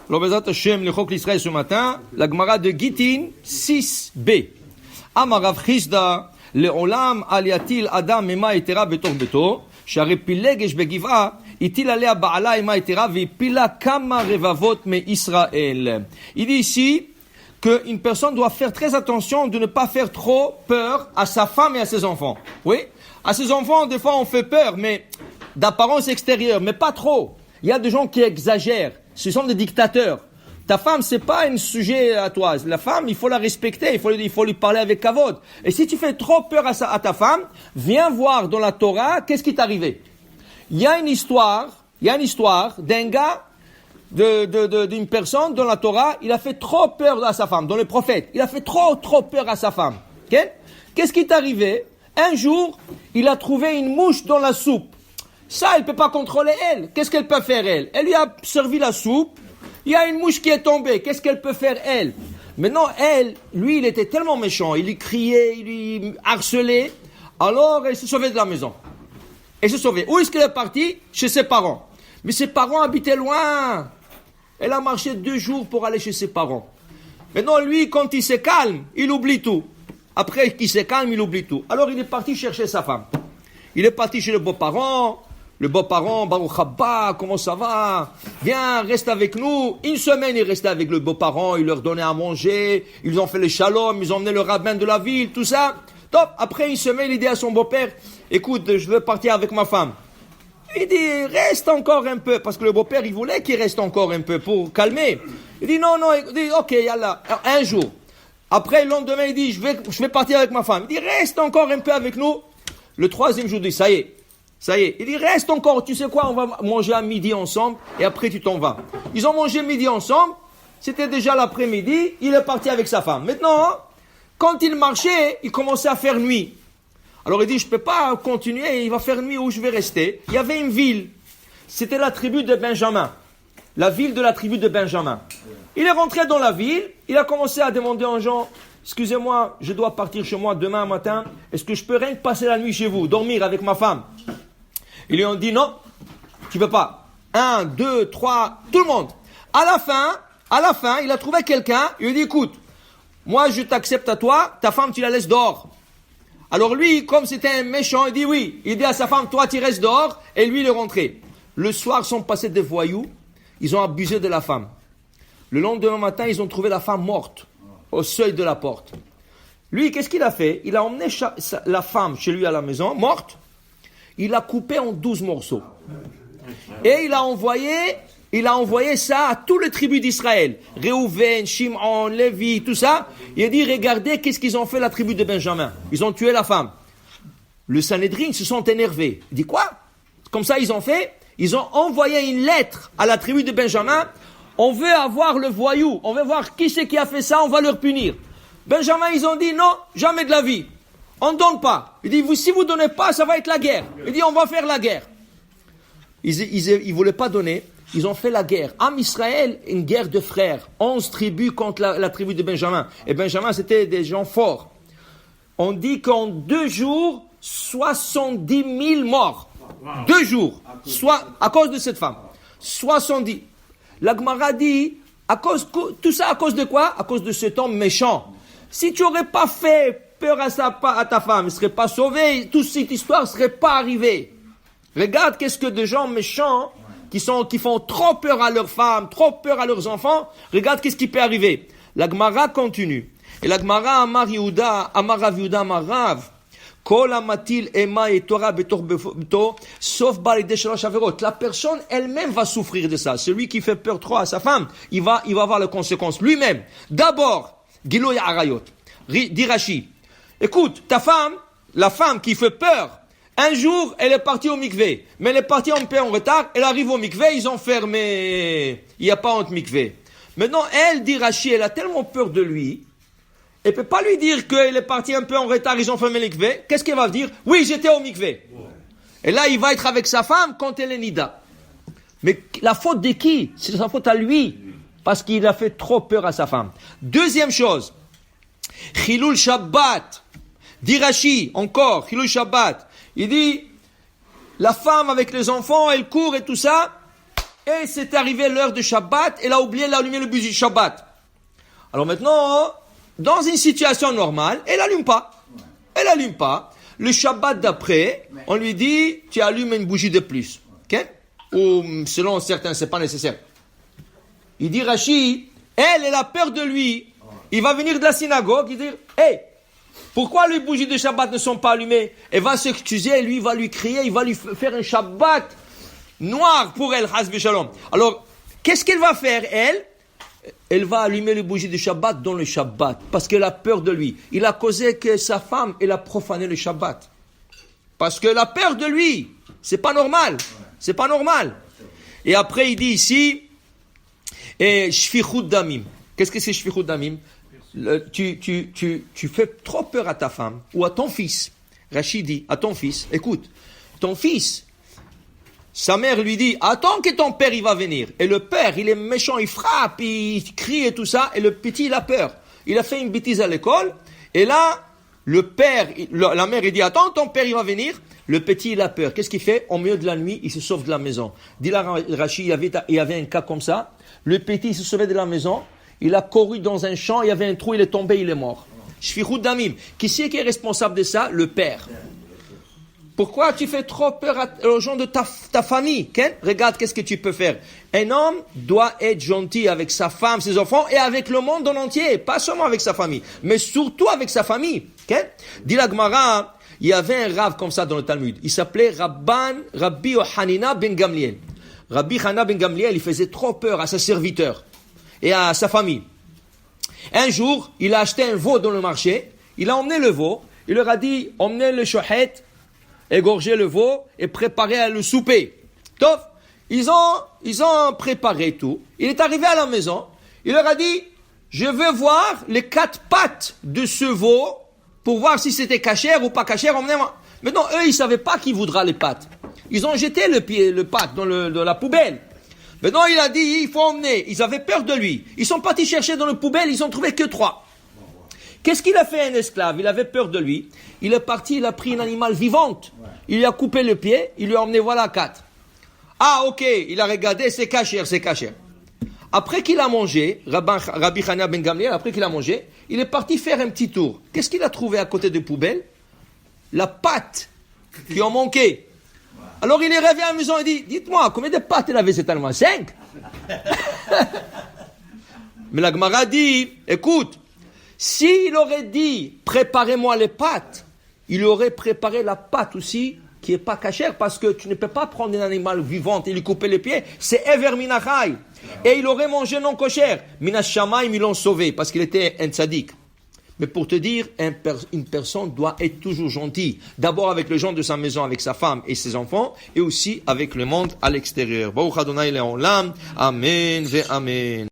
Alors, Bezat Hashem, le Chok l'Israël ce matin, la Gemara de Gittin 6b. Amarav Chizda, le Olam aliatil Adam ema etera betor beto, שהרי פילגש בגבעה, הטיל עליה בעלה אימה יתרה והפילה כמה רבבות מישראל. Il dit ici qu'une personne doit faire très attention de ne pas faire trop peur à sa femme et à ses enfants. Oui, à ses enfants, des fois on fait peur, mais d'apparence extérieure, mais pas trop. Il y a des gens qui exagèrent, ce sont des dictateurs. Ta femme, c'est pas un sujet à toi. La femme, il faut la respecter, il faut lui parler avec kavod. Et si tu fais trop peur à ta femme, viens voir dans la Torah, qu'est-ce qui t'est arrivé. Il y a une histoire d'un gars, d'une personne dans la Torah, il a fait trop peur à sa femme, dans le prophète. Il a fait trop peur à sa femme. Okay? Qu'est-ce qui t'est arrivé? Un jour, il a trouvé une mouche dans la soupe. Ça, elle peut pas contrôler elle. Qu'est-ce qu'elle peut faire elle? Elle lui a servi la soupe. Il y a une mouche qui est tombée. Qu'est-ce qu'elle peut faire, elle? Maintenant, lui, il était tellement méchant. Il lui criait, il lui harcelait. Alors, elle s'est sauvée de la maison. Elle s'est sauvée. Où est-ce qu'elle est partie? Chez ses parents. Mais ses parents habitaient loin. Elle a marché 2 jours pour aller chez ses parents. Maintenant, lui, quand il se calme, il oublie tout. Après qu'il se calme, il oublie tout. Alors, il est parti chercher sa femme. Il est parti chez le beau-parent. Le beau-parent, Baruch Haba, comment ça va? Viens, reste avec nous. Une semaine, il restait avec le beau-parent, il leur donnait à manger, ils ont fait les shalom, ils ont emmené le rabbin de la ville, tout ça. Top. Après une semaine, il dit à son beau-père, écoute, je veux partir avec ma femme. Il dit, reste encore un peu, parce que le beau-père, il voulait qu'il reste encore un peu pour calmer. Il dit, non, il dit, ok, yallah, un jour. Après, le lendemain, il dit, je vais partir avec ma femme. Il dit, reste encore un peu avec nous. Le 3e jour, il dit, ça y est. Il dit, reste encore, tu sais quoi, on va manger à midi ensemble, et après tu t'en vas. Ils ont mangé midi ensemble, c'était déjà l'après-midi, il est parti avec sa femme. Maintenant, quand il marchait, il commençait à faire nuit. Alors il dit, je peux pas continuer, il va faire nuit, où je vais rester? Il y avait une ville, c'était la tribu de Benjamin. La ville de la tribu de Benjamin. Il est rentré dans la ville, il a commencé à demander aux gens, excusez-moi, je dois partir chez moi demain matin, est-ce que je peux rien que passer la nuit chez vous, dormir avec ma femme? Ils lui ont dit non, tu peux pas. 1, 2, 3, tout le monde. À la fin, il a trouvé quelqu'un, il lui dit écoute, moi je t'accepte à toi, ta femme tu la laisses dehors. Alors lui, comme c'était un méchant, il dit oui. Il dit à sa femme, toi tu restes dehors, et lui il est rentré. Le soir sont passés des voyous, ils ont abusé de la femme. Le lendemain matin, ils ont trouvé la femme morte, au seuil de la porte. Lui, qu'est-ce qu'il a fait? Il a emmené la femme chez lui à la maison, morte. Il l'a coupé en 12 morceaux. Et il a envoyé ça à toutes les tribus d'Israël. Réhouven, Shimon, Lévi, tout ça. Il a dit, regardez qu'est-ce qu'ils ont fait la tribu de Benjamin. Ils ont tué la femme. Le Sanhédrin se sont énervés. Il dit quoi? Comme ça ils ont fait. Ils ont envoyé une lettre à la tribu de Benjamin. On veut avoir le voyou. On veut voir qui c'est qui a fait ça. On va leur punir. Benjamin, ils ont dit non, jamais de la vie. On ne donne pas. Il dit, si vous ne donnez pas, ça va être la guerre. Il dit, on va faire la guerre. Ils ne voulaient pas donner. Ils ont fait la guerre. Am Israël, une guerre de frères. 11 tribus contre la tribu de Benjamin. Et Benjamin, c'était des gens forts. On dit qu'en 2 jours, 70 000 morts. 2 jours. À cause de cette femme. 70. La Gemara dit, tout ça à cause de quoi? À cause de cet homme méchant. Si tu n'aurais pas fait peur à ta femme, elle ne serait pas sauvée, toute cette histoire ne serait pas arrivée. Regarde qu'est-ce que des gens méchants, qui font trop peur à leurs femmes, trop peur à leurs enfants, regarde qu'est-ce qui peut arriver. La Gemara continue. Et la Gemara, Amar Rav Yehuda, Amar Rav, Kol amatil ema et Torah betor beto, sauf balidé shalosh averot. La personne elle-même va souffrir de ça. Celui qui fait peur trop à sa femme, il va avoir les conséquences lui-même. D'abord, Giloy Arayot, dit Rashi. Écoute, ta femme, la femme qui fait peur, un jour, elle est partie au mikvé. Mais elle est partie un peu en retard, elle arrive au mikvé, ils ont fermé. Il n'y a pas honte mikvé. Maintenant, elle, dit Rashi, elle a tellement peur de lui, elle ne peut pas lui dire qu'elle est partie un peu en retard, ils ont fermé le mikvé. Qu'est-ce qu'elle va dire? Oui, j'étais au mikvé. Et là, il va être avec sa femme quand elle est nida. Mais la faute de qui? C'est sa faute à lui. Parce qu'il a fait trop peur à sa femme. Deuxième chose. Chilul Shabbat. Dit Rashi, encore, Chilul Shabbat. Il dit, la femme avec les enfants, elle court et tout ça. et c'est arrivé l'heure de Shabbat, elle a oublié d'allumer le bougie de Shabbat. Alors maintenant, dans une situation normale, elle n'allume pas. Elle n'allume pas. Le Shabbat d'après, on lui dit, tu allumes une bougie de plus. Okay? Ou selon certains, c'est pas nécessaire. Il dit Rachid, elle a peur de lui. Il va venir de la synagogue, il dit, hey, pourquoi les bougies de Shabbat ne sont pas allumées? Elle va s'excuser, lui va lui crier, il va lui faire un Shabbat noir pour elle, Hasbe Shalom. Alors, qu'est-ce qu'elle va faire, elle? Elle va allumer les bougies de Shabbat dans le Shabbat, parce qu'elle a peur de lui. Il a causé que sa femme, elle a profané le Shabbat. Parce qu'elle a peur de lui. C'est pas normal. C'est pas normal. Et après, il dit ici, Shfichut Damim. Qu'est-ce que c'est Shfichut Damim? Tu fais trop peur à ta femme ou à ton fils. Rachid dit à ton fils, écoute, ton fils, sa mère lui dit, attends que ton père il va venir. Et le père, il est méchant, il frappe, il crie et tout ça, et le petit, il a peur. Il a fait une bêtise à l'école, et là, le père, la mère, il dit, attends, ton père il va venir. Le petit, il a peur. Qu'est-ce qu'il fait? Au milieu de la nuit, il se sauve de la maison. Dit là, Rachid, il y avait un cas comme ça. Le petit, il se sauvait de la maison. Il a couru dans un champ, il y avait un trou, il est tombé, il est mort. Shfichut damim. Qui c'est qui est responsable de ça? Le père. Pourquoi tu fais trop peur aux gens de ta famille? Ken? Regarde qu'est-ce que tu peux faire. Un homme doit être gentil avec sa femme, ses enfants et avec le monde en entier. Pas seulement avec sa famille, mais surtout avec sa famille. Ken? Dit la Gemara, il y avait un rave comme ça dans le Talmud. Il s'appelait Rabbi Hanina ben Gamliel. Rabbi Hanina ben Gamliel, il faisait trop peur à ses serviteurs et à sa famille. Un jour, il a acheté un veau dans le marché. Il a emmené le veau. Il leur a dit, emmenez le shohet, égorger le veau et préparer le souper. Tof, ils ont préparé tout. Il est arrivé à la maison. Il leur a dit, je veux voir les 4 pattes de ce veau pour voir si c'était cachère ou pas cachère. Emmenez-moi. Maintenant, eux, ils savaient pas qui voudra les pattes. Ils ont jeté le patte dans la poubelle. Maintenant, il a dit, il faut emmener. Ils avaient peur de lui. Ils sont partis chercher dans la poubelle, ils ont trouvé que 3. Qu'est-ce qu'il a fait un esclave? Il avait peur de lui. Il est parti, il a pris un animal vivant. Il lui a coupé le pied, il lui a emmené, voilà 4. Ah, ok, il a regardé, c'est cachère, c'est cachère. Après qu'il a mangé, Rabbi Hanina ben Gamliel, après qu'il a mangé, il est parti faire un petit tour. Qu'est-ce qu'il a trouvé à côté de poubelle? La patte qui en manquait. Alors il est revenu à la maison et dit, dites-moi, combien de pattes il avait cet animal? 5. Mais la Gemara dit, écoute, s'il aurait dit, préparez-moi les pâtes, il aurait préparé la pâte aussi, qui n'est pas cachère, parce que tu ne peux pas prendre un animal vivant et lui couper les pieds, c'est Ever Minachai. Et il aurait mangé non kosher. Minas Shamaim, ils l'ont sauvé, parce qu'il était un tzaddik. Mais pour te dire, une personne doit être toujours gentille. D'abord avec les gens de sa maison, avec sa femme et ses enfants, et aussi avec le monde à l'extérieur. Baruch Adonai Le'olam. Amen ve Amen.